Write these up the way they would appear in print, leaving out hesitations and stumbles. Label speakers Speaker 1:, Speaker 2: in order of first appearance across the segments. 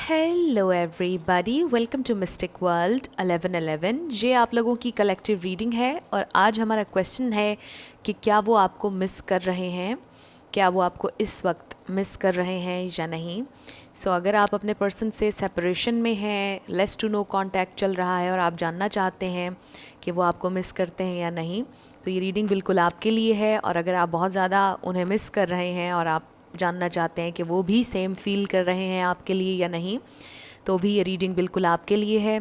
Speaker 1: Hello everybody, welcome to mystic world 1111। ये आप लोगों की कलेक्टिव रीडिंग है और आज हमारा क्वेश्चन है कि क्या वो आपको मिस कर रहे हैं, क्या वो आपको इस वक्त मिस कर रहे हैं या नहीं। अगर आप अपने पर्सन से सेपरेशन में हैं, लेस टू नो कांटेक्ट चल रहा है और आप जानना चाहते हैं कि वो आपको मिस करते हैं या नहीं, तो ये रीडिंग बिल्कुल आपके लिए है। और अगर आप बहुत ज़्यादा उन्हें मिस कर रहे हैं और आप जानना चाहते हैं कि वो भी सेम फील कर रहे हैं आपके लिए या नहीं, तो भी ये रीडिंग बिल्कुल आपके लिए है।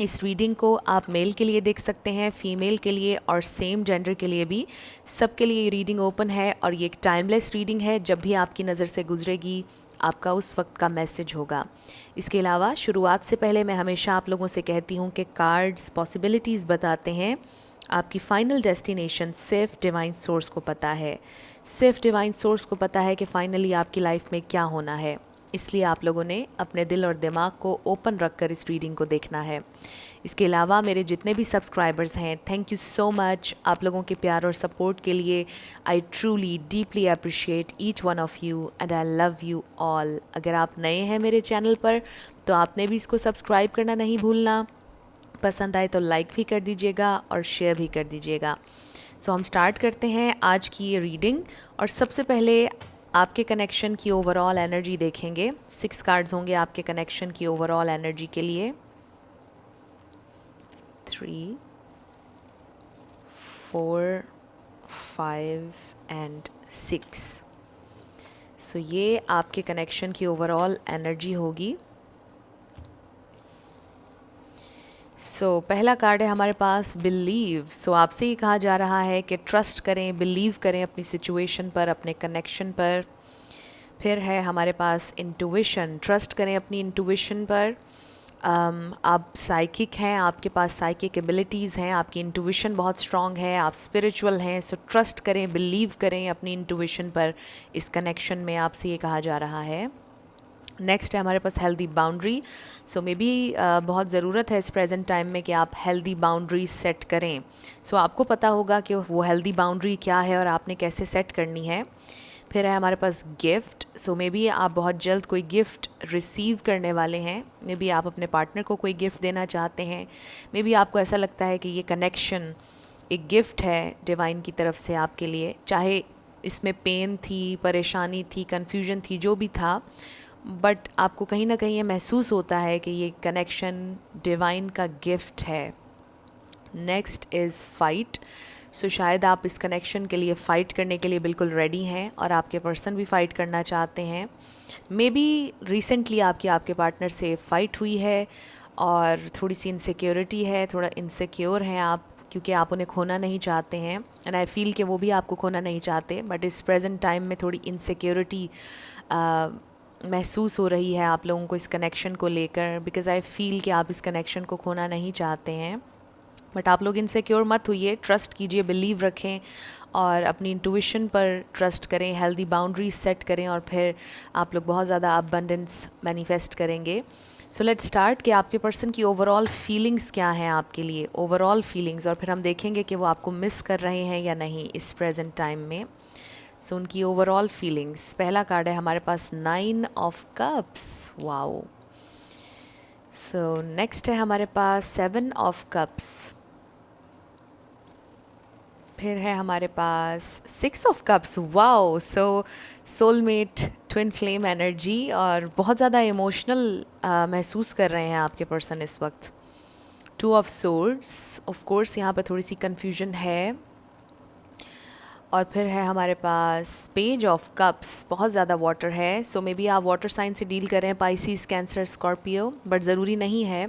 Speaker 1: इस रीडिंग को आप मेल के लिए देख सकते हैं, फीमेल के लिए और सेम जेंडर के लिए भी, सबके लिए ये रीडिंग ओपन है। और ये एक टाइमलेस रीडिंग है, जब भी आपकी नज़र से गुजरेगी आपका उस वक्त का मैसेज होगा। इसके अलावा शुरुआत से पहले मैं हमेशा आप लोगों से कहती हूँ कि कार्ड्स पॉसिबिलिटीज़ बताते हैं, आपकी फ़ाइनल डेस्टिनेशन सिर्फ डिवाइन सोर्स को पता है। सिर्फ डिवाइन सोर्स को पता है कि फ़ाइनली आपकी लाइफ में क्या होना है। इसलिए आप लोगों ने अपने दिल और दिमाग को ओपन रखकर इस रीडिंग को देखना है। इसके अलावा मेरे जितने भी सब्सक्राइबर्स हैं, थैंक यू सो मच आप लोगों के प्यार और सपोर्ट के लिए। I truly deeply appreciate each one of you and I love you all. अगर आप नए हैं मेरे चैनल पर तो आपने भी इसको सब्सक्राइब करना नहीं भूलना। पसंद आए तो लाइक भी कर दीजिएगा और शेयर भी कर दीजिएगा। हम स्टार्ट करते हैं आज की ये रीडिंग। और सबसे पहले आपके कनेक्शन की ओवरऑल एनर्जी देखेंगे। 6 कार्ड्स होंगे आपके कनेक्शन की ओवरऑल एनर्जी के लिए। 3, 4, 5 एंड 6। ये आपके कनेक्शन की ओवरऑल एनर्जी होगी। पहला कार्ड है हमारे पास बिलीव। आपसे ये कहा जा रहा है कि ट्रस्ट करें, बिलीव करें अपनी सिचुएशन पर, अपने कनेक्शन पर। फिर है हमारे पास इंट्यूशन, ट्रस्ट करें अपनी इंट्यूशन पर। आप साइकिक हैं, आपके पास साइकिक एबिलिटीज़ हैं, आपकी इंट्यूशन बहुत स्ट्रॉन्ग है, आप स्पिरिचुअल हैं। ट्रस्ट करें, बिलीव करें अपनी इंट्यूशन पर। इस कनेक्शन में आपसे ये कहा जा रहा है। नेक्स्ट है हमारे पास हेल्दी बाउंड्री। मे बी बहुत ज़रूरत है इस प्रेजेंट टाइम में कि आप हेल्दी बाउंड्री सेट करें। आपको पता होगा कि वो हेल्दी बाउंड्री क्या है और आपने कैसे सेट करनी है। फिर है हमारे पास गिफ्ट। मे बी आप बहुत जल्द कोई गिफ्ट रिसीव करने वाले हैं। मे बी आप अपने पार्टनर को कोई गिफ्ट देना चाहते हैं। मे बी आपको ऐसा लगता है कि ये कनेक्शन एक गिफ्ट है डिवाइन की तरफ से आपके लिए, चाहे इसमें पेन थी, परेशानी थी, कन्फ्यूजन थी, जो भी था, बट आपको कहीं ना कहीं ये महसूस होता है कि ये कनेक्शन डिवाइन का गिफ्ट है। Next is fight. शायद आप इस कनेक्शन के लिए फ़ाइट करने के लिए बिल्कुल रेडी हैं और आपके पर्सन भी फ़ाइट करना चाहते हैं। मे बी रिसेंटली आपके पार्टनर से फ़ाइट हुई है और थोड़ी सी इनसिक्योरिटी है, थोड़ा इनसिक्योर हैं आप, क्योंकि आप उन्हें खोना नहीं चाहते हैं। एंड आई फील कि वो भी आपको खोना नहीं चाहते, बट इस प्रेजेंट टाइम में थोड़ी इनसिक्योरिटी महसूस हो रही है आप लोगों को इस कनेक्शन को लेकर, बिकॉज़ आई फील कि आप इस कनेक्शन को खोना नहीं चाहते हैं। बट आप लोग इनसिक्योर मत होइए, ट्रस्ट कीजिए, बिलीव रखें और अपनी इंट्यूशन पर ट्रस्ट करें, हेल्दी बाउंड्रीज सेट करें और फिर आप लोग बहुत ज़्यादा अबंडेंस मैनिफेस्ट करेंगे। लेट्स स्टार्ट कि आपके पर्सन की ओवरऑल फीलिंग्स क्या हैं आपके लिए, ओवरऑल फीलिंग्स, और फिर हम देखेंगे कि वो आपको मिस कर रहे हैं या नहीं इस प्रेजेंट टाइम में। उनकी ओवरऑल फीलिंग्स। पहला कार्ड है हमारे पास 9 ऑफ कप्स। वाओ। नेक्स्ट है हमारे पास 7 ऑफ कप्स। फिर है हमारे पास 6 of cups. Wow. Soulmate, twin flame energy, और बहुत ज़्यादा इमोशनल महसूस कर रहे हैं आपके पर्सन इस वक्त। 2 ऑफ सोर्ड्स। ऑफ कोर्स यहाँ पर थोड़ी सी कन्फ्यूजन है। और फिर है हमारे पास पेज ऑफ कप्स, बहुत ज़्यादा वाटर है। मे बी आप वाटर साइन से डील कर रहे हैं, पाइसिस, कैंसर, स्कॉर्पियो, बट ज़रूरी नहीं है।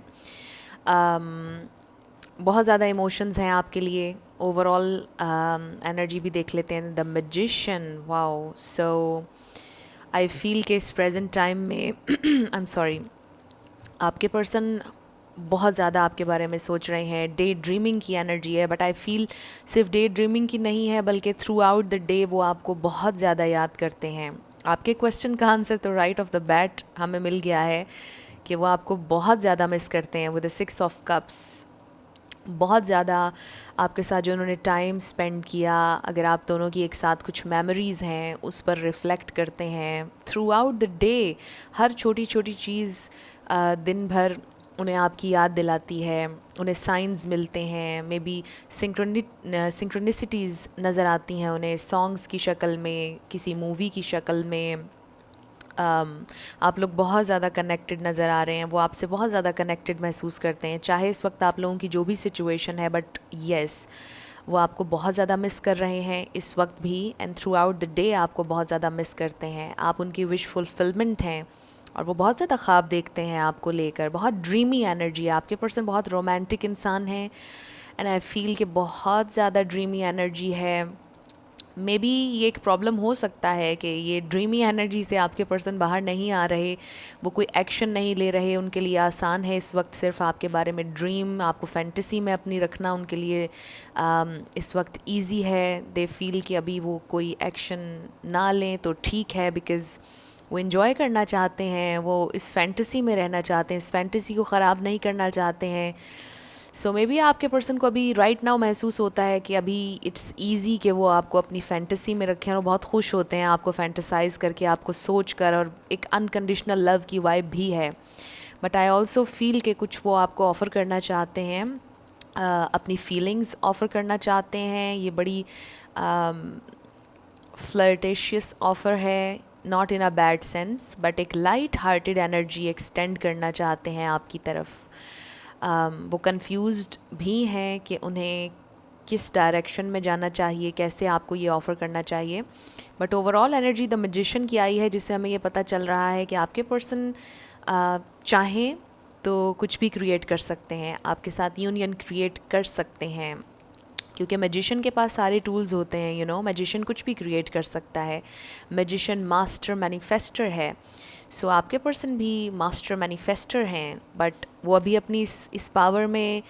Speaker 1: बहुत ज़्यादा इमोशंस हैं आपके लिए। ओवरऑल एनर्जी भी देख लेते हैं। The magician. Wow. I feel कि इस प्रेजेंट टाइम में आई एम सॉरी, आपके पर्सन बहुत ज़्यादा आपके बारे में सोच रहे हैं। डे ड्रीमिंग की एनर्जी है, बट आई फील सिर्फ डे ड्रीमिंग की नहीं है, बल्कि थ्रू आउट द डे वो आपको बहुत ज़्यादा याद करते हैं। आपके क्वेश्चन का आंसर तो राइट ऑफ द बैट हमें मिल गया है कि वो आपको बहुत ज़्यादा मिस करते हैं विद द 6 ऑफ कप्स। बहुत ज़्यादा आपके साथ जो उन्होंने टाइम स्पेंड किया, अगर आप दोनों की एक साथ कुछ मेमोरीज़ हैं उस पर रिफ़्लेक्ट करते हैं थ्रू आउट द डे। हर छोटी छोटी चीज़ दिन भर उन्हें आपकी याद दिलाती है, उन्हें साइंस मिलते हैं, मे बी सिंक्रोनिसिटीज़ नज़र आती हैं उन्हें सॉन्ग्स की शक्ल में, किसी मूवी की शक्ल में। आप लोग बहुत ज़्यादा कनेक्टेड नज़र आ रहे हैं, वो आपसे बहुत ज़्यादा कनेक्टेड महसूस करते हैं, चाहे इस वक्त आप लोगों की जो भी सिचुएशन है, बट येस वो आपको बहुत ज़्यादा मिस कर रहे हैं इस वक्त भी, and through out the day आपको बहुत ज़्यादा मिस करते हैं। आप उनकी विश फुलफिलमेंट हैं और वो बहुत ज़्यादा ख्वाब देखते हैं आपको लेकर, बहुत ड्रीमी एनर्जी है आपके पर्सन, बहुत रोमांटिक इंसान है, एंड आई फील कि बहुत ज़्यादा ड्रीमी एनर्जी है। मे बी ये एक प्रॉब्लम हो सकता है कि ये ड्रीमी एनर्जी से आपके पर्सन बाहर नहीं आ रहे, वो कोई एक्शन नहीं ले रहे, उनके लिए आसान है इस वक्त सिर्फ आपके बारे में ड्रीम, आपको फैंटेसी में अपनी रखना उनके लिए इस वक्त इजी है। दे फील कि अभी वो कोई एक्शन ना लें तो ठीक है, बिकॉज़ वो इन्जॉय करना चाहते हैं, वो इस फैंटेसी में रहना चाहते हैं, इस फैंटेसी को ख़राब नहीं करना चाहते हैं। सो मे बी आपके पर्सन को अभी राइट नाउ महसूस होता है कि अभी इट्स ईजी कि वो आपको अपनी फैंटेसी में रखें, और बहुत खुश होते हैं आपको फैंटेसाइज करके, आपको सोच कर, और एक अनकंडीशनल लव की वाइब भी है। बट आई ऑल्सो फील कि कुछ वो आपको ऑफ़र करना चाहते हैं, अपनी फीलिंग्स ऑफ़र करना चाहते हैं। ये बड़ी फ्लर्टेशियस ऑफ़र है, not in a bad sense, but एक लाइट हार्टेड एनर्जी एक्सटेंड करना चाहते हैं आपकी तरफ। वो कंफ्यूज्ड भी हैं कि उन्हें किस डायरेक्शन में जाना चाहिए, कैसे आपको ये ऑफ़र करना चाहिए। But overall energy the magician की आई है, जिससे हमें ये पता चल रहा है कि आपके पर्सन चाहें तो कुछ भी क्रिएट कर सकते हैं, आपके साथ यूनियन क्रिएट कर सकते हैं, क्योंकि मैजिशियन के पास सारे टूल्स होते हैं। मैजिशियन कुछ भी क्रिएट कर सकता है, मैजिशियन मास्टर मैनिफेस्टर है। सो आपके पर्सन भी मास्टर मैनिफेस्टर हैं, बट वो अभी अपनी इस पावर में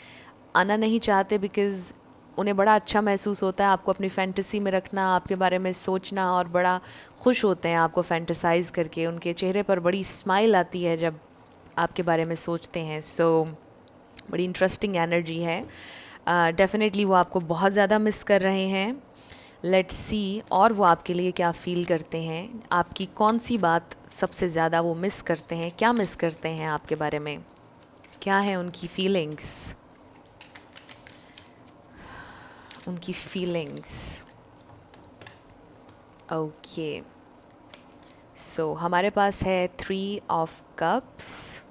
Speaker 1: आना नहीं चाहते, बिकॉज़ उन्हें बड़ा अच्छा महसूस होता है आपको अपनी फैंटेसी में रखना, आपके बारे में सोचना, और बड़ा खुश होते हैं आपको फैंटेसाइज करके। उनके चेहरे पर बड़ी स्माइल आती है जब आपके बारे में सोचते हैं। सो बड़ी इंटरेस्टिंग एनर्जी है। डेफिनेटली वो आपको बहुत ज़्यादा मिस कर रहे हैं। लेट्स सी और वो आपके लिए क्या फ़ील करते हैं, आपकी कौन सी बात सबसे ज़्यादा वो मिस करते हैं, क्या मिस करते हैं आपके बारे में, क्या है उनकी फीलिंग्स, उनकी फीलिंग्स। ओके, सो हमारे पास है 3 ऑफ कप्स,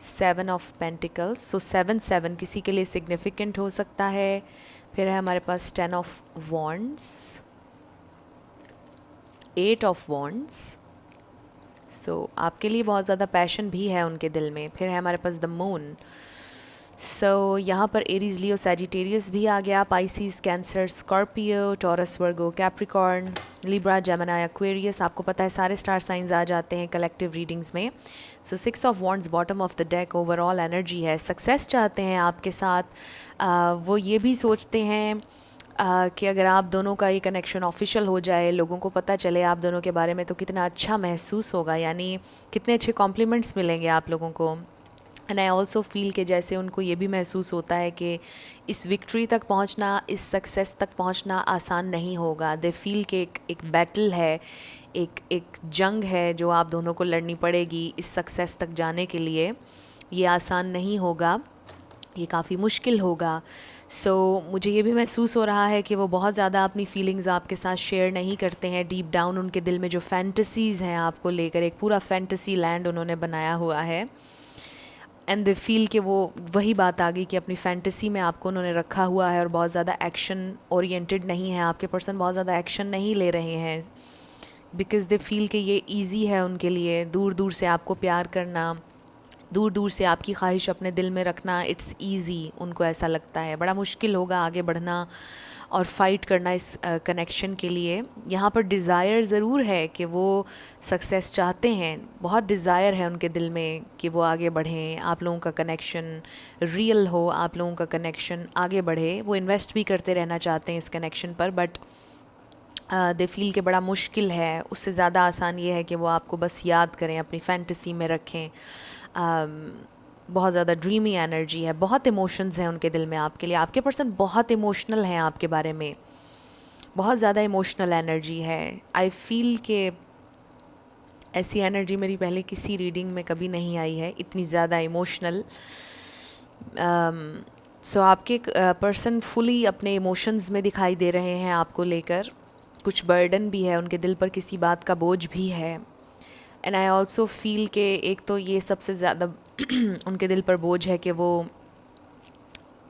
Speaker 1: 7 ऑफ पेंटिकल्स। सो 7 किसी के लिए सिग्निफिकेंट हो सकता है। फिर है हमारे पास 10 ऑफ वॉन्ड्स, 8 ऑफ वॉन्ड्स। सो आपके लिए बहुत ज़्यादा पैशन भी है उनके दिल में। फिर है हमारे पास द मून। सो यहाँ पर एरीज, लियो, सैजिटेरियस भी आ गया, पाइसिस, कैंसर, स्कॉर्पियो, टॉरस, वर्गो, कैप्रिकॉर्न, लिब्रा, जेमिनी, एक्वेरियस। आपको पता है सारे स्टार साइंस आ जाते हैं कलेक्टिव रीडिंग्स में। सो 6 of wands bottom of the deck, overall energy है, सक्सेस चाहते हैं आपके साथ। वो ये भी सोचते हैं कि अगर आप दोनों का ये कनेक्शन ऑफिशियल हो जाए, लोगों को पता चले आप दोनों के बारे में, तो कितना अच्छा महसूस होगा, यानी कितने अच्छे कॉम्प्लीमेंट्स मिलेंगे आप लोगों को। एंड आई ऑल्सो फील कि जैसे उनको ये भी महसूस होता है कि इस विक्ट्री तक पहुंचना, इस सक्सेस तक पहुंचना आसान नहीं होगा। दे फील कि एक बैटल है, एक जंग है जो आप दोनों को लड़नी पड़ेगी इस सक्सेस तक जाने के लिए। ये आसान नहीं होगा, ये काफ़ी मुश्किल होगा। सो मुझे ये भी महसूस हो रहा है कि वो बहुत ज़्यादा अपनी फीलिंग्स आपके साथ शेयर नहीं करते हैं। डीप डाउन उनके दिल में जो फैंटसीज़ हैं आपको लेकर, एक पूरा फैंटसी लैंड उन्होंने बनाया हुआ है। एंड दे फील कि वो वही बात आ गई कि अपनी फैंटेसी में आपको उन्होंने रखा हुआ है, और बहुत ज़्यादा एक्शन ओरिएंटेड नहीं है आपके पर्सन, बहुत ज़्यादा एक्शन नहीं ले रहे हैं, बिकॉज़ दे फील कि ये इजी है उनके लिए दूर दूर से आपको प्यार करना, दूर दूर से आपकी ख्वाहिश अपने दिल में रखना। इट्स ईजी, उनको ऐसा लगता है। बड़ा मुश्किल होगा आगे बढ़ना और फ़ाइट करना इस कनेक्शन के लिए। यहाँ पर डिज़ायर ज़रूर है कि वो सक्सेस चाहते हैं, बहुत डिज़ायर है उनके दिल में कि वो आगे बढ़ें, आप लोगों का कनेक्शन रियल हो, आप लोगों का कनेक्शन आगे बढ़े। वो इन्वेस्ट भी करते रहना चाहते हैं इस कनेक्शन पर, बट दे फील कि बड़ा मुश्किल है। उससे ज़्यादा आसान ये है कि वो आपको बस याद करें, अपनी फैंटेसी में रखें। बहुत ज़्यादा ड्रीमी एनर्जी है, बहुत इमोशंस हैं उनके दिल में आपके लिए, आपके पर्सन बहुत इमोशनल हैं आपके बारे में, बहुत ज़्यादा इमोशनल एनर्जी है। आई फील के ऐसी एनर्जी मेरी पहले किसी रीडिंग में कभी नहीं आई है, इतनी ज़्यादा इमोशनल। सो आपके पर्सन फुली अपने इमोशंस में दिखाई दे रहे हैं आपको लेकर, कुछ बर्डन भी है उनके दिल पर, किसी बात का बोझ भी है। एंड आई ऑल्सो फील के एक तो ये सबसे ज़्यादा उनके दिल पर बोझ है कि वो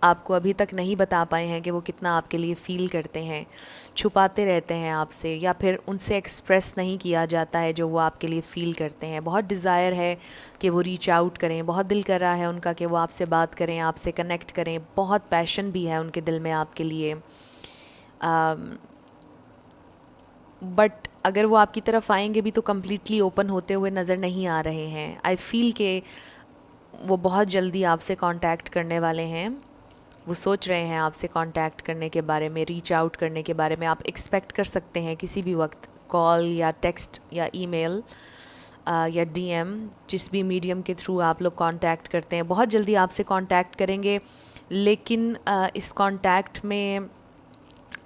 Speaker 1: आपको अभी तक नहीं बता पाए हैं कि वो कितना आपके लिए फ़ील करते हैं, छुपाते रहते हैं आपसे, या फिर उनसे एक्सप्रेस नहीं किया जाता है जो वो आपके लिए फ़ील करते हैं। बहुत डिज़ायर है कि वो रीच आउट करें, बहुत दिल कर रहा है उनका कि वो आपसे बात करें, आपसे कनेक्ट करें, बहुत पैशन भी है उनके दिल में आपके लिए। बट अगर वो आपकी तरफ आएंगे भी तो कम्प्लीटली ओपन होते हुए नज़र नहीं आ रहे हैं। आई फील के वो बहुत जल्दी आपसे कांटेक्ट करने वाले हैं, वो सोच रहे हैं आपसे कांटेक्ट करने के बारे में, रीच आउट करने के बारे में। आप एक्सपेक्ट कर सकते हैं किसी भी वक्त कॉल या टेक्स्ट या ईमेल या डीएम, जिस भी मीडियम के थ्रू आप लोग कांटेक्ट करते हैं, बहुत जल्दी आपसे कांटेक्ट करेंगे। लेकिन इस कांटेक्ट में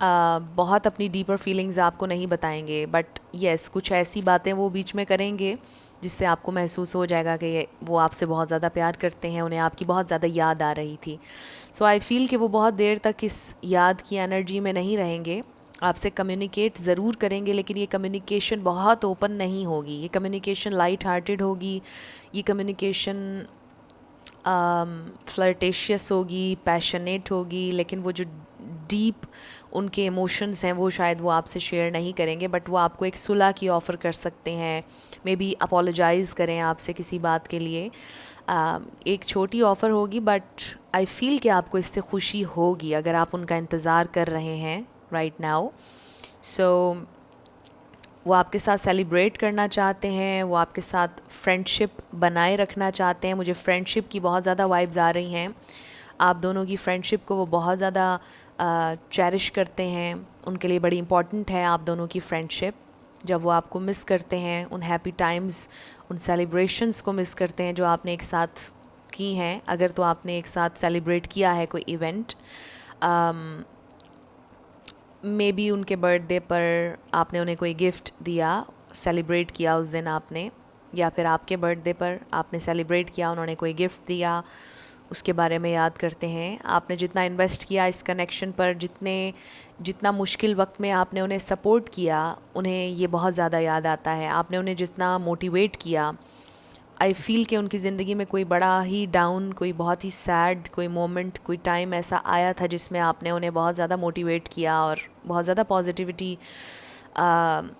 Speaker 1: बहुत अपनी डीपर फीलिंग्स आपको नहीं बताएंगे, बट येस कुछ ऐसी बातें वो बीच में करेंगे जिससे आपको महसूस हो जाएगा कि वो आपसे बहुत ज़्यादा प्यार करते हैं, उन्हें आपकी बहुत ज़्यादा याद आ रही थी। सो आई फील कि वो बहुत देर तक इस याद की एनर्जी में नहीं रहेंगे, आपसे कम्युनिकेट ज़रूर करेंगे, लेकिन ये कम्युनिकेशन बहुत ओपन नहीं होगी, ये कम्युनिकेशन लाइट हार्टेड होगी, ये कम्युनिकेशन फ्लर्टेशियस होगी, पैशनेट होगी, लेकिन वो जो डीप उनके इमोशंस हैं वो शायद वो आपसे शेयर नहीं करेंगे। बट वो आपको एक सुलह की ऑफ़र कर सकते हैं, मे बी अपोलोजाइज़ करें आपसे किसी बात के लिए। एक छोटी ऑफ़र होगी, बट आई फील कि आपको इससे खुशी होगी अगर आप उनका इंतज़ार कर रहे हैं राइट नाउ। सो वो आपके साथ सेलिब्रेट करना चाहते हैं, वो आपके साथ फ्रेंडशिप बनाए रखना चाहते हैं। मुझे फ्रेंडशिप की बहुत ज़्यादा वाइब्स आ रही हैं, आप दोनों की फ्रेंडशिप को वो बहुत ज़्यादा चेरिश करते हैं, उनके लिए बड़ी इम्पॉर्टेंट है आप दोनों की फ्रेंडशिप। जब वो आपको मिस करते हैं, उन हैप्पी टाइम्स, उन सेलिब्रेशंस को मिस करते हैं जो आपने एक साथ की हैं, अगर तो आपने एक साथ सेलिब्रेट किया है कोई इवेंट, मे बी उनके बर्थडे पर आपने उन्हें कोई गिफ्ट दिया, सेलिब्रेट किया उस दिन आपने, या फिर आपके बर्थडे पर आपने सेलिब्रेट किया, उन्होंने कोई गिफ्ट दिया, उसके बारे में याद करते हैं। आपने जितना इन्वेस्ट किया इस कनेक्शन पर, जितना मुश्किल वक्त में आपने उन्हें सपोर्ट किया, उन्हें ये बहुत ज़्यादा याद आता है। आपने उन्हें जितना मोटिवेट किया, आई फील कि उनकी ज़िंदगी में कोई बड़ा ही डाउन, कोई बहुत ही सैड कोई मोमेंट, कोई टाइम ऐसा आया था जिसमें आपने उन्हें बहुत ज़्यादा मोटिवेट किया और बहुत ज़्यादा पॉजिटिविटी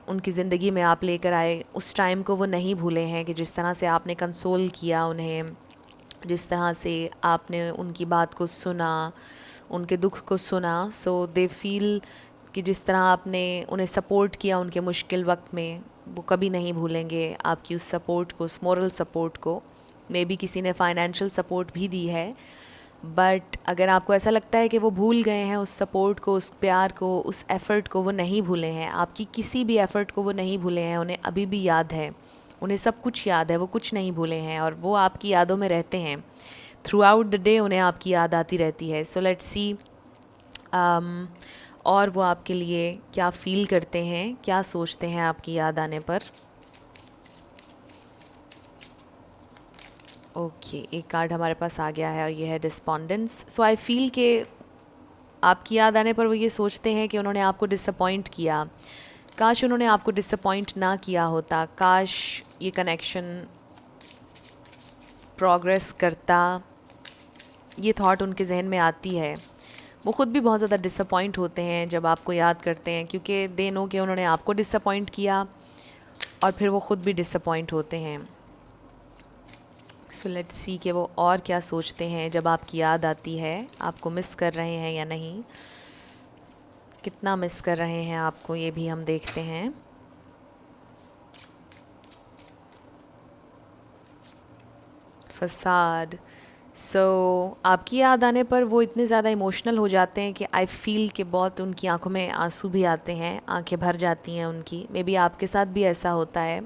Speaker 1: उनकी ज़िंदगी में आप लेकर आए। उस टाइम को वो नहीं भूले हैं कि जिस तरह से आपने कंसोल किया उन्हें, जिस तरह से आपने उनकी बात को सुना, उनके दुख को सुना। सो दे फील कि जिस तरह आपने उन्हें सपोर्ट किया उनके मुश्किल वक्त में, वो कभी नहीं भूलेंगे आपकी उस सपोर्ट को, उस मोरल सपोर्ट को। मे बी किसी ने फाइनेंशियल सपोर्ट भी दी है, बट अगर आपको ऐसा लगता है कि वो भूल गए हैं उस सपोर्ट को, उस प्यार को, उस एफ़र्ट को, वो नहीं भूले हैं, आपकी किसी भी एफ़र्ट को वो नहीं भूले हैं, उन्हें अभी भी याद है, उन्हें सब कुछ याद है, वो कुछ नहीं भूले हैं और वो आपकी यादों में रहते हैं। थ्रू आउट द डे उन्हें आपकी याद आती रहती है। सो लेट्स सी और वो आपके लिए क्या फ़ील करते हैं, क्या सोचते हैं आपकी याद आने पर। ओके, एक कार्ड हमारे पास आ गया है और ये है डिस्पोंडेंस। सो आई फील कि आपकी याद आने पर वो ये सोचते हैं कि उन्होंने आपको डिसअपॉइंट किया, काश उन्होंने आपको डिसअपॉइंट ना किया होता, काश ये कनेक्शन प्रोग्रेस करता, ये थॉट उनके जहन में आती है। वो ख़ुद भी बहुत ज़्यादा डिसअपॉइंट होते हैं जब आपको याद करते हैं, क्योंकि दे नो कि उन्होंने आपको डिसअपॉइंट किया और फिर वो ख़ुद भी डिसअपॉइंट होते हैं। सो लेट्स सी कि वो और क्या सोचते हैं जब आपकी याद आती है, आपको मिस कर रहे हैं या नहीं, कितना मिस कर रहे हैं आपको, ये भी हम देखते हैं। फसाद। सो आपकी याद आने पर वो इतने ज़्यादा इमोशनल हो जाते हैं कि आई फील कि बहुत उनकी आंखों में आंसू भी आते हैं, आंखें भर जाती हैं उनकी। मे बी आपके साथ भी ऐसा होता है।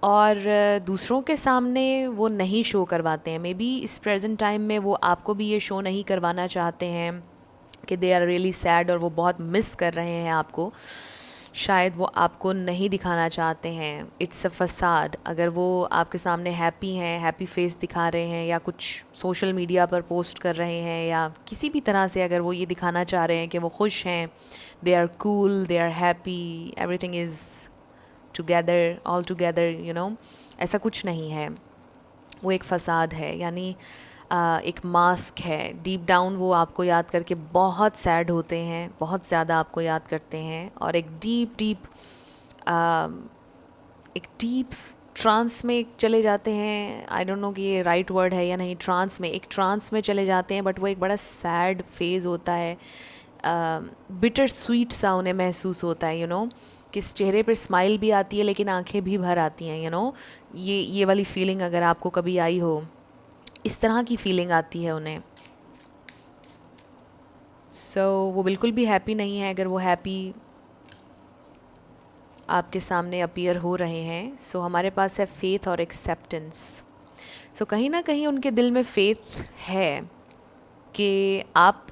Speaker 1: और दूसरों के सामने वो नहीं शो करवाते हैं। मे बी इस प्रेजेंट टाइम में वो आपको भी ये शो नहीं करवाना चाहते हैं कि दे आर रियली सैड और वो बहुत मिस कर रहे हैं आपको। शायद वो आपको नहीं दिखाना चाहते हैं। It's a facade. अगर वो आपके सामने हैप्पी हैं, हैप्पी फेस दिखा रहे हैं या कुछ सोशल मीडिया पर पोस्ट कर रहे हैं या किसी भी तरह से अगर वो ये दिखाना चाह रहे हैं कि वो खुश हैं, they are cool, they are happy, everything is together, all together, you know, ऐसा कुछ नहीं है। वो एक फसाद है, यानी एक मास्क है। डीप डाउन वो आपको याद करके बहुत सैड होते हैं, बहुत ज़्यादा आपको याद करते हैं और एक डीप ट्रांस में चले जाते हैं। आई डोंट नो कि ये राइट वर्ड है या नहीं, ट्रांस में, एक ट्रांस में चले जाते हैं, बट वो एक बड़ा सैड फेज़ होता है। बिटर स्वीट सा उन्हें महसूस होता है, यू नो, किस चेहरे पर स्माइल भी आती है लेकिन आंखें भी भर आती हैं, यू नो। ये वाली फीलिंग अगर आपको कभी आई हो, इस तरह की फीलिंग आती है उन्हें। वो बिल्कुल भी हैप्पी नहीं है। अगर वो हैप्पी आपके सामने अपीयर हो रहे हैं, हमारे पास है फेथ और एक्सेप्टेंस। कहीं ना कहीं उनके दिल में फेथ है कि आप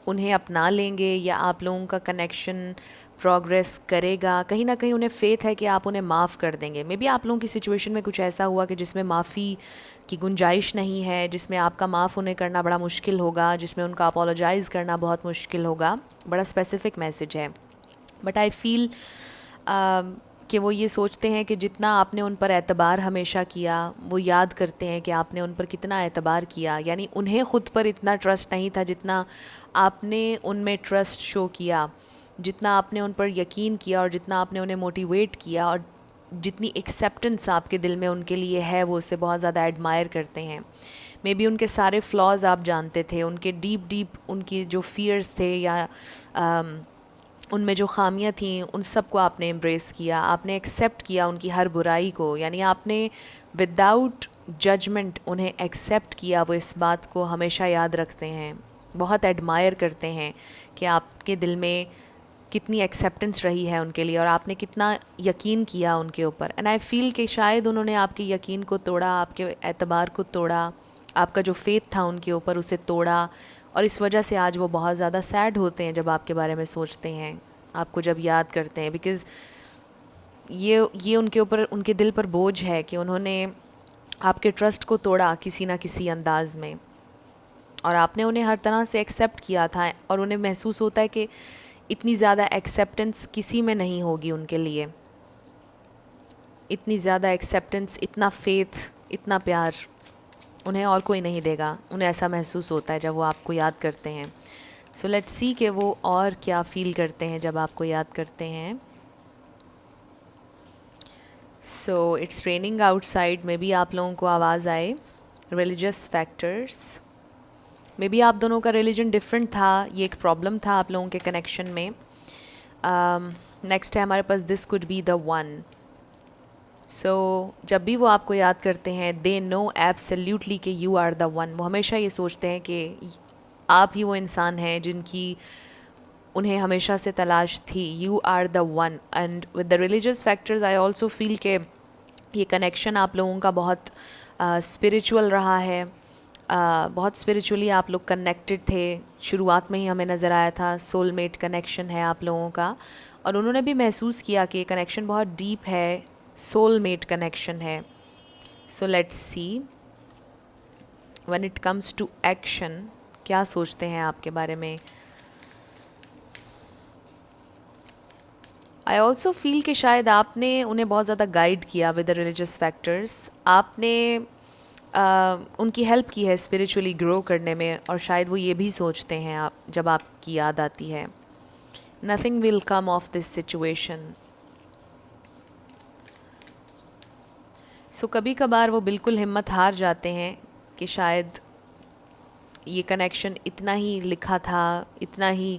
Speaker 1: उन्हें अपना लेंगे या आप लोगों का कनेक्शन प्रोग्रेस करेगा। कहीं ना कहीं उन्हें फेथ है कि आप उन्हें माफ़ कर देंगे। मे बी आप लोगों की सिचुएशन में कुछ ऐसा हुआ कि जिसमें माफ़ी की गुंजाइश नहीं है, जिसमें आपका माफ़ उन्हें करना बड़ा मुश्किल होगा, जिसमें उनका अपोलोजाइज़ करना बहुत मुश्किल होगा। बड़ा स्पेसिफिक मैसेज है। बट आई फील कि वो ये सोचते हैं कि जितना आपने उन पर एतबार हमेशा किया, वो याद करते हैं कि आपने उन पर कितना एतबार किया। यानी उन्हें ख़ुद पर इतना ट्रस्ट नहीं था जितना आपने उनमें ट्रस्ट शो किया, जितना आपने उन पर यकीन किया और जितना आपने उन्हें मोटिवेट किया और जितनी एक्सेप्टेंस आपके दिल में उनके लिए है, वो उससे बहुत ज़्यादा एडमायर करते हैं। मे बी उनके सारे फ्लॉज आप जानते थे, उनके डीप उनकी जो फियर्स थे या उनमें जो खामियां थीं, उन सब को आपने एम्ब्रेस किया, आपने एक्सेप्ट किया उनकी हर बुराई को। यानी आपने विदाउट जजमेंट उन्हें एक्सेप्ट किया। वो इस बात को हमेशा याद रखते हैं, बहुत एडमायर करते हैं कि आपके दिल में कितनी एक्सेप्टेंस रही है उनके लिए और आपने कितना यकीन किया उनके ऊपर। एंड आई फील कि शायद उन्होंने आपके यकीन को तोड़ा, आपके एतबार को तोड़ा, आपका जो फेथ था उनके ऊपर उसे तोड़ा, और इस वजह से आज वो बहुत ज़्यादा सैड होते हैं जब आपके बारे में सोचते हैं, आपको जब याद करते हैं। बिकॉज़ ये उनके ऊपर, उनके दिल पर बोझ है कि उन्होंने आपके ट्रस्ट को तोड़ा किसी ना किसी अंदाज़ में, और आपने उन्हें हर तरह से एक्सेप्ट किया था और उन्हें महसूस होता है कि इतनी ज़्यादा एक्सेप्टेंस किसी में नहीं होगी उनके लिए। इतनी ज़्यादा एक्सेप्टेंस, इतना फेथ, इतना प्यार उन्हें और कोई नहीं देगा। उन्हें ऐसा महसूस होता है जब वो आपको याद करते हैं। लेट्स सी कि वो और क्या फ़ील करते हैं जब आपको याद करते हैं। It's raining outside. May be आप लोगों को आवाज़ आए। Religious factors. मे बी आप दोनों का रिलीजन डिफरेंट था, ये एक प्रॉब्लम था आप लोगों के कनेक्शन में। नेक्स्ट है हमारे पास this could be the one. जब भी वो आपको याद करते हैं, दे नो एब्सोल्युटली कि यू आर द वन। वो हमेशा ये सोचते हैं कि आप ही वो इंसान हैं जिनकी उन्हें हमेशा से तलाश थी। You are the one. And with the religious factors I also feel के ये कनेक्शन आप लोगों का बहुत स्पिरिचुअल रहा है। बहुत स्पिरिचुअली आप लोग कनेक्टेड थे। शुरुआत में ही हमें नज़र आया था सोलमेट कनेक्शन है आप लोगों का, और उन्होंने भी महसूस किया कि ये कनेक्शन बहुत डीप है, सोलमेट कनेक्शन है। Let's see when it comes to action, क्या सोचते हैं आपके बारे में। आई ऑल्सो फील कि शायद आपने उन्हें बहुत ज़्यादा गाइड किया विद द रिलीजियस फैक्टर्स। आपने उनकी हेल्प की है स्पिरिचुअली ग्रो करने में, और शायद वो ये भी सोचते हैं आप, जब आपकी याद आती है, nothing will come of this situation. कभी कभार वो बिल्कुल हिम्मत हार जाते हैं कि शायद ये कनेक्शन इतना ही लिखा था, इतना ही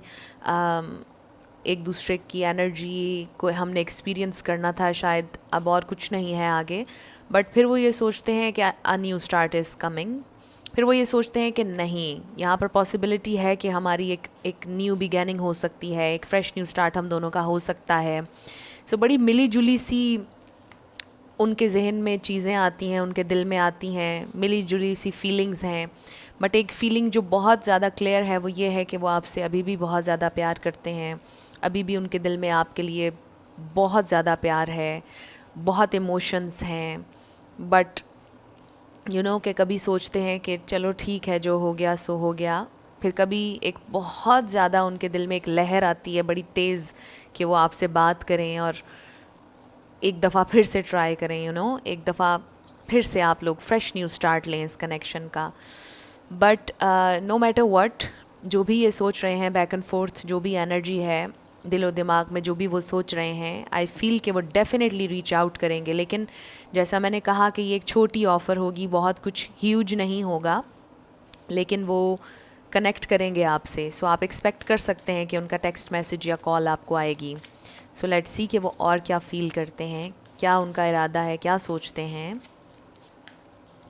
Speaker 1: एक दूसरे की एनर्जी को हमने एक्सपीरियंस करना था, शायद अब और कुछ नहीं है आगे। बट फिर वो ये सोचते हैं कि a new start is coming. फिर वो ये सोचते हैं कि नहीं, यहाँ पर पॉसिबिलिटी है कि हमारी एक न्यू बिगैनिंग हो सकती है, एक फ़्रेश न्यू स्टार्ट हम दोनों का हो सकता है। बड़ी मिली जुली सी उनके जहन में चीज़ें आती हैं, उनके दिल में आती हैं, मिली जुली सी फीलिंग्स हैं। बट एक फ़ीलिंग जो बहुत ज़्यादा क्लियर है वो ये है कि वो आपसे अभी भी बहुत ज़्यादा प्यार करते हैं। अभी भी उनके दिल में आपके लिए बहुत ज़्यादा प्यार है, बहुत इमोशंस हैं। बट कि कभी सोचते हैं कि चलो ठीक है, जो हो गया सो हो गया। फिर कभी एक बहुत ज़्यादा उनके दिल में एक लहर आती है बड़ी तेज़ कि वो आपसे बात करें और एक दफ़ा फिर से ट्राई करें, एक दफ़ा फिर से आप लोग फ्रेश न्यू स्टार्ट लें इस कनेक्शन का। बट नो मैटर व्हाट, जो भी ये सोच रहे हैं बैक एंड फोर्थ, जो भी एनर्जी है दिलो दिमाग में, जो भी वो सोच रहे हैं, आई फील कि वो डेफिनेटली रीच आउट करेंगे। लेकिन जैसा मैंने कहा कि ये एक छोटी ऑफ़र होगी, बहुत कुछ ह्यूज नहीं होगा, लेकिन वो कनेक्ट करेंगे आपसे। सो आप एक्सपेक्ट कर सकते हैं कि उनका टेक्स्ट मैसेज या कॉल आपको आएगी। सो लेट्स सी कि वो और क्या फ़ील करते हैं, क्या उनका इरादा है, क्या सोचते हैं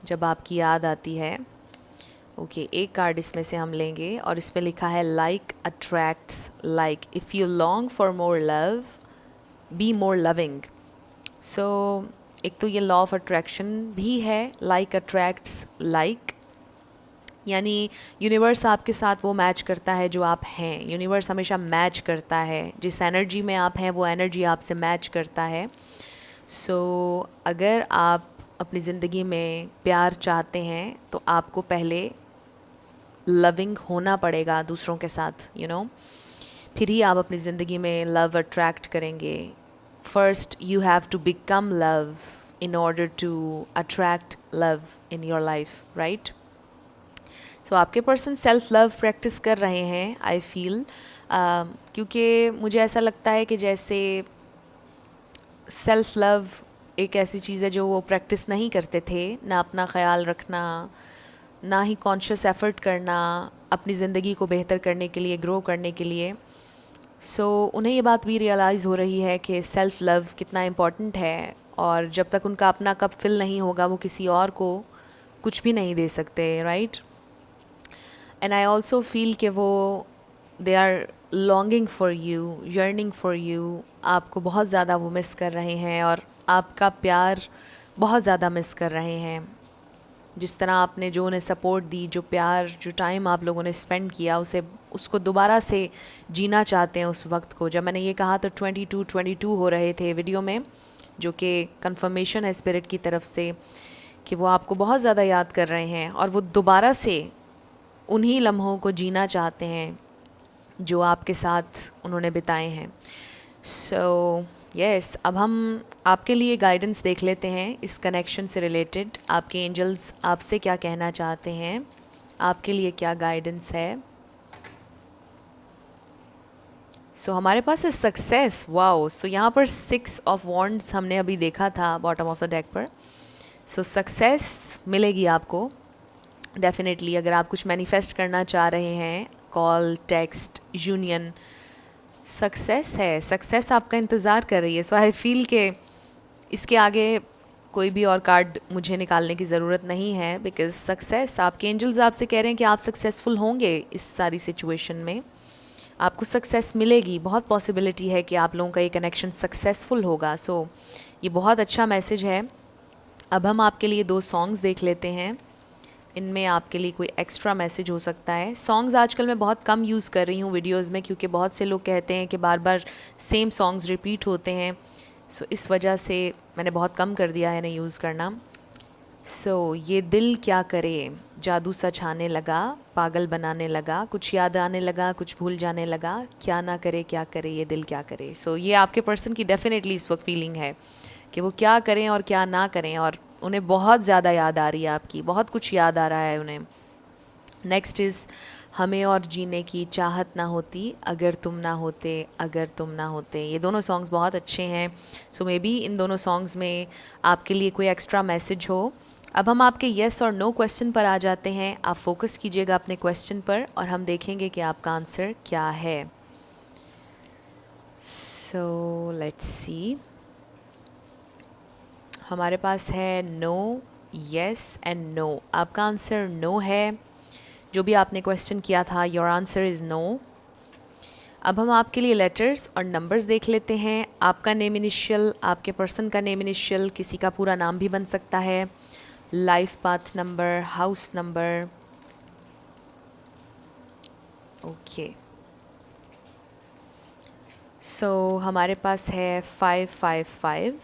Speaker 1: जब आपकी याद आती है। ओके, एक कार्ड इसमें से हम लेंगे और इस पे लिखा है like attracts like, if you long for more love be more loving. So एक तो ये लॉ ऑफ अट्रैक्शन भी है, लाइक अट्रैक्ट्स लाइक, यानी यूनिवर्स आपके साथ वो मैच करता है जो आप हैं। यूनिवर्स हमेशा मैच करता है, जिस एनर्जी में आप हैं वो एनर्जी आपसे मैच करता है। सो अगर आप अपनी ज़िंदगी में प्यार चाहते हैं तो आपको पहले लविंग होना पड़ेगा दूसरों के साथ, फिर ही आप अपनी ज़िंदगी में लव अट्रैक्ट करेंगे। First you have to become love in order to attract love in your life, right. So आपके पर्सन सेल्फ लव प्रैक्टिस कर रहे हैं, आई फील, क्योंकि मुझे ऐसा लगता है कि जैसे सेल्फ लव एक ऐसी चीज़ है जो वो प्रैक्टिस नहीं करते थे, ना अपना ख्याल रखना, ना ही कॉन्शियस एफ़र्ट करना अपनी ज़िंदगी को बेहतर करने के लिए, ग्रो करने के लिए। सो उन्हें ये बात भी रियलाइज़ हो रही है कि सेल्फ़ लव कितना इम्पॉर्टेंट है, और जब तक उनका अपना कप फिल नहीं होगा वो किसी और को कुछ भी नहीं दे सकते, right. And I also feel कि वो they are longing for you, yearning for you, आपको बहुत ज़्यादा वो मिस कर रहे हैं और आपका प्यार बहुत ज़्यादा मिस कर रहे हैं। जिस तरह आपने जो उन्हें सपोर्ट दी, जो प्यार, जो टाइम आप लोगों ने स्पेंड किया, उसको दोबारा से जीना चाहते हैं उस वक्त को। जब मैंने ये कहा तो 22 हो रहे थे वीडियो में, जो कि कंफर्मेशन है स्पिरिट की तरफ से कि वो आपको बहुत ज़्यादा याद कर रहे हैं और वो दोबारा से उन्हीं लम्हों को जीना चाहते हैं जो आपके साथ उन्होंने बिताए हैं। सो यस, अब हम आपके लिए गाइडेंस देख लेते हैं इस कनेक्शन से रिलेटेड। आपके एंजल्स आपसे क्या कहना चाहते हैं, आपके लिए क्या गाइडेंस है। सो हमारे पास है सक्सेस, वाओ। सो यहाँ पर 6 ऑफ वॉन्ड्स हमने अभी देखा था बॉटम ऑफ द डेक पर। सो सक्सेस मिलेगी आपको डेफिनेटली, अगर आप कुछ मैनिफेस्ट करना चाह रहे हैं, कॉल, टेक्स्ट, यूनियन, सक्सेस है, सक्सेस आपका इंतज़ार कर रही है। सो आई फील के इसके आगे कोई भी और कार्ड मुझे निकालने की ज़रूरत नहीं है, बिकॉज़ सक्सेस, आपके एंजल्स आपसे कह रहे हैं कि आप सक्सेसफुल होंगे इस सारी सिचुएशन में, आपको सक्सेस मिलेगी। बहुत पॉसिबिलिटी है कि आप लोगों का ये कनेक्शन सक्सेसफुल होगा। सो ये बहुत अच्छा मैसेज है। अब हम आपके लिए 2 सॉन्ग्स देख लेते हैं, इनमें आपके लिए कोई एक्स्ट्रा मैसेज हो सकता है। सॉन्ग्स आजकल मैं बहुत कम यूज़ कर रही हूँ वीडियोस में, क्योंकि बहुत से लोग कहते हैं कि बार बार सेम सॉन्ग्स रिपीट होते हैं। सो इस वजह से मैंने बहुत कम कर दिया है इन्हें यूज़ करना। सो ये दिल क्या करे, जादू सा छाने लगा, पागल बनाने लगा, कुछ याद आने लगा, कुछ भूल जाने लगा, क्या ना करे क्या करे ये दिल क्या करे। सो ये आपके पर्सन की डेफिनेटली इस वक्त फीलिंग है कि वो क्या करें और क्या ना करें, और उन्हें बहुत ज़्यादा याद आ रही है आपकी, बहुत कुछ याद आ रहा है उन्हें। नेक्स्ट इज़ हमें और जीने की चाहत ना होती, अगर तुम ना होते, अगर तुम ना होते। ये दोनों सॉन्ग्स बहुत अच्छे हैं। सो मे बी इन दोनों सॉन्ग्स में आपके लिए कोई एक्स्ट्रा मैसेज हो। अब हम आपके येस और नो क्वेश्चन पर आ जाते हैं। आप फोकस कीजिएगा अपने क्वेश्चन पर और हम देखेंगे कि आपका आंसर क्या है। सो लेट्स सी, हमारे पास है नो, येस एंड नो। आपका आंसर नो है। जो भी आपने क्वेश्चन किया था, योर आंसर इज़ नो। अब हम आपके लिए लेटर्स और नंबर्स देख लेते हैं। आपका नेम इनिशियल, आपके पर्सन का नेम इनिशियल, किसी का पूरा नाम भी बन सकता है, life path number, house number. Okay, so हमारे पास है 555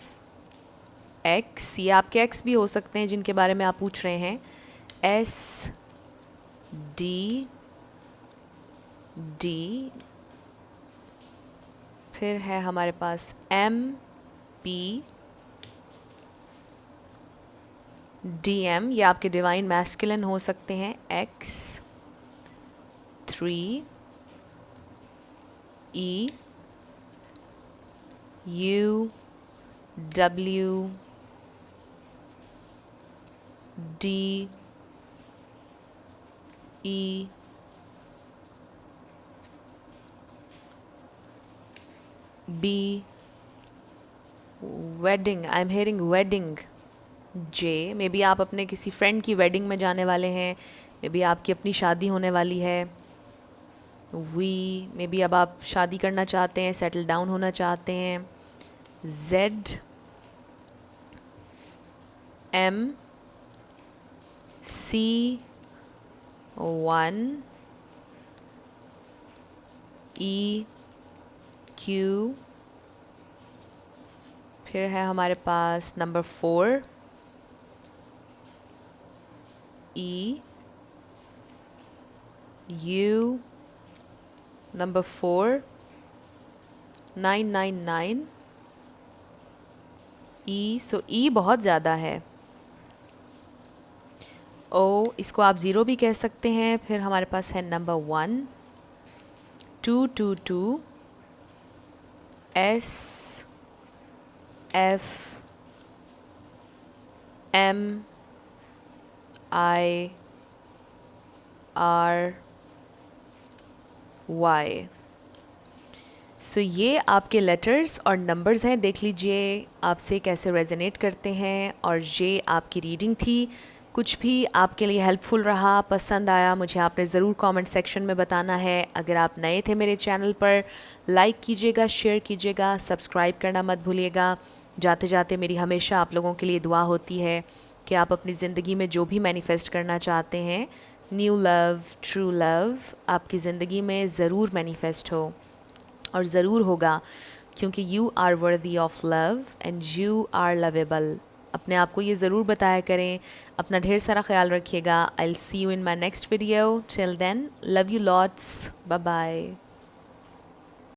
Speaker 1: एक्स। ये आपके एक्स भी हो सकते हैं जिनके बारे में आप पूछ रहे हैं। एस डी डी, फिर है हमारे पास एम पी डी एम। ये आपके डिवाइन मैस्कुलिन हो सकते हैं। X 3 E U W D E B, wedding, I am hearing wedding, J. Maybe आप अपने किसी फ्रेंड की वेडिंग में जाने वाले हैं, मे बी आपकी अपनी शादी होने वाली है। वी, मे बी अब आप शादी करना चाहते हैं, सेटल डाउन होना चाहते हैं। Z M C 1 E Q, फिर है हमारे पास number 4 E U, number 4 999 E. So E बहुत ज़्यादा है। ओ, इसको आप ज़ीरो भी कह सकते हैं। फिर हमारे पास है number 1 222 S F M I R Y. So ये आपके लेटर्स और नंबर्स हैं। देख लीजिए आपसे कैसे रेजोनेट करते हैं। और ये आपकी रीडिंग थी। कुछ भी आपके लिए हेल्पफुल रहा, पसंद आया, मुझे आपने ज़रूर कमेंट सेक्शन में बताना है। अगर आप नए थे मेरे चैनल पर, लाइक कीजिएगा, शेयर कीजिएगा, सब्सक्राइब करना मत भूलिएगा। जाते जाते मेरी हमेशा आप लोगों के लिए दुआ होती है कि आप अपनी ज़िंदगी में जो भी मैनिफेस्ट करना चाहते हैं, न्यू लव, ट्रू लव, आपकी ज़िंदगी में ज़रूर मैनिफेस्ट हो और ज़रूर होगा, क्योंकि you are worthy of love and you are lovable. अपने आप को ये ज़रूर बताया करें। अपना ढेर सारा ख्याल रखिएगा। I will see you in my next video. Till then, love you lots, bye bye.